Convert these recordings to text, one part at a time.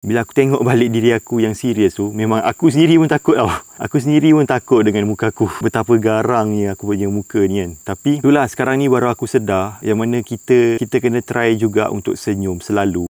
Bila aku tengok balik diri aku yang serius tu, memang aku sendiri pun takut tau. Aku sendiri pun takut dengan muka aku. Betapa garangnya aku punya muka ni kan. Tapi itulah, sekarang ni baru aku sedar yang mana kita kena try juga untuk senyum selalu.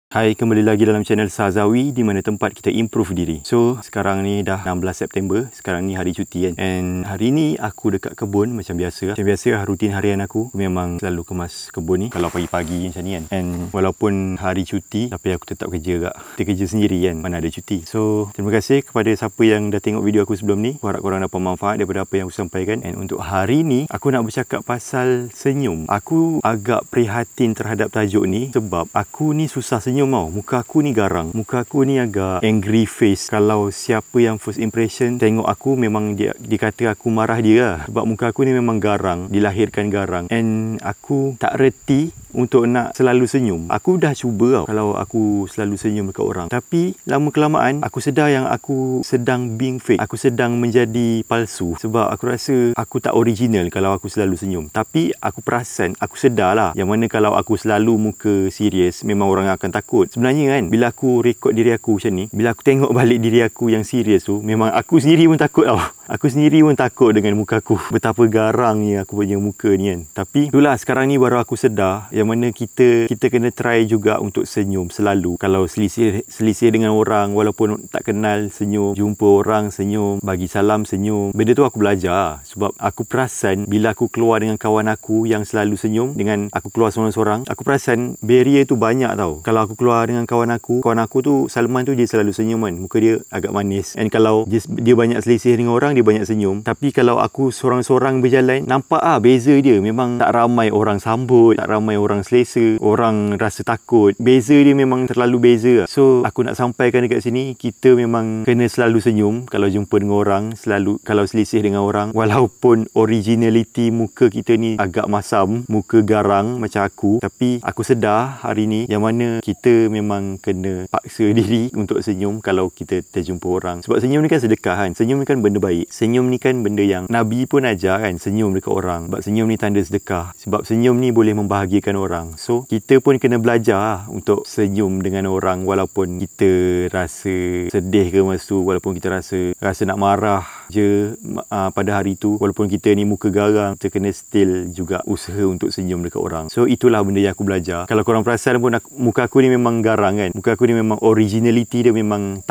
Hai, kembali lagi dalam channel Sazawi, di mana tempat kita improve diri. So, sekarang ni dah 16 September. Sekarang ni hari cuti kan. And hari ni aku dekat kebun macam biasa. Macam biasa rutin harian aku memang selalu kemas kebun ni kalau pagi-pagi macam ni kan. And walaupun hari cuti, tapi aku tetap kerja gak. Kita kerja sendiri kan, mana ada cuti. So, terima kasih kepada siapa yang dah tengok video aku sebelum ni. Aku harap korang dapat manfaat daripada apa yang aku sampaikan. And untuk hari ni, aku nak bercakap pasal senyum. Aku agak prihatin terhadap tajuk ni sebab aku ni susah senyum tau. Muka aku ni garang. Muka aku ni agak angry face. Kalau siapa yang first impression tengok aku, memang dia kata aku marah dia lah. Sebab muka aku ni memang garang. Dilahirkan garang. And aku tak reti untuk nak selalu senyum. Aku dah cuba tau kalau aku selalu senyum dekat orang. Tapi lama kelamaan aku sedar yang aku sedang being fake. Aku sedang menjadi palsu. Sebab aku rasa aku tak original kalau aku selalu senyum. Tapi aku perasan, aku sedar lah yang mana kalau aku selalu muka serius, memang orang akan takut. Sebenarnya kan, bila aku rekod diri aku macam ni, bila aku tengok balik diri aku yang serius tu, memang aku sendiri pun takut tau. Aku sendiri pun takut dengan muka aku. Betapa garangnya aku punya muka ni kan. Tapi itulah, sekarang ni baru aku sedar yang mana kita kena try juga untuk senyum selalu. Kalau selisih dengan orang, walaupun tak kenal, senyum. Jumpa orang, senyum. Bagi salam, senyum. Benda tu aku belajar. Sebab aku perasan bila aku keluar dengan kawan aku yang selalu senyum, dengan aku keluar seorang-seorang, aku perasan barrier tu banyak tau. Kalau aku keluar dengan kawan aku tu, Salman tu, dia selalu senyum kan. Muka dia agak manis. And kalau dia banyak selisih dengan orang, dia banyak senyum. Tapi kalau aku seorang-seorang berjalan, nampak beza dia. Memang tak ramai orang sambut, tak ramai orang selesa, orang rasa takut. Beza dia memang terlalu beza. So aku nak sampaikan dekat sini, kita memang kena selalu senyum kalau jumpa dengan orang, selalu kalau selisih dengan orang. Walaupun originality muka kita ni agak masam, muka garang macam aku, tapi aku sedar hari ni yang mana kita memang kena paksa diri untuk senyum kalau kita terjumpa orang. Sebab senyum ni kan sedekah kan. Senyum ni kan benda baik. Senyum ni kan benda yang Nabi pun ajar kan, senyum dekat orang. Sebab senyum ni tanda sedekah. Sebab senyum ni boleh membahagiakan orang. So kita pun kena belajar untuk senyum dengan orang, walaupun kita rasa sedih ke masa tu, walaupun kita rasa nak marah je pada hari tu, walaupun kita ni muka garang, kita kena still juga usaha untuk senyum dekat orang. So itulah benda yang aku belajar. Kalau korang perasan pun, muka aku ni memang garang kan. Muka aku ni memang originality dia memang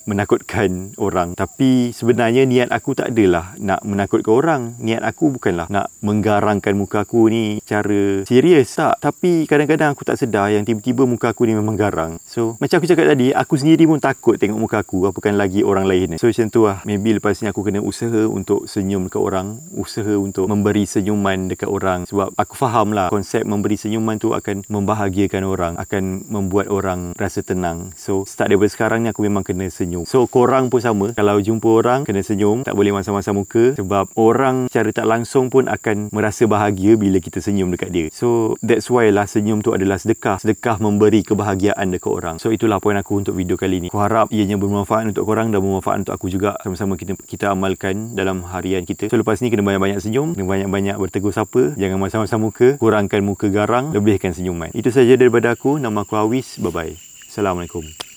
menakutkan orang. Tapi sebenarnya niat aku tak adalah nak menakutkan orang. Niat aku bukanlah nak menggarangkan muka aku ni cara serius, tak. Tapi kadang-kadang aku tak sedar yang tiba-tiba muka aku ni memang garang. So macam aku cakap tadi, aku sendiri pun takut tengok muka aku, apakah lagi orang lain. So macam tu lah. Maybe lepas ni aku kena usaha untuk senyum dekat orang, usaha untuk memberi senyuman dekat orang. Sebab aku faham lah konsep memberi senyuman tu akan membahagiakan orang, akan membuat orang rasa tenang. So start daripada sekarang ni aku memang kena senyum. So korang pun sama, kalau jumpa orang kena senyum, tak boleh masam-masam muka. Sebab orang secara tak langsung pun akan merasa bahagia bila kita senyum dekat dia. So that's why lah senyum tu adalah sedekah. Sedekah memberi kebahagiaan dekat orang. So itulah poin aku untuk video kali ni. Aku harap ianya bermanfaat untuk korang dan bermanfaat untuk aku juga. Sama-sama kita amalkan dalam harian kita. So lepas ni kena banyak-banyak senyum, kena banyak-banyak bertegur sapa, jangan masam-masam muka, kurangkan muka garang, lebihkan senyuman. Itu saja daripada aku. Nama aku Awis. Bye bye. Assalamualaikum.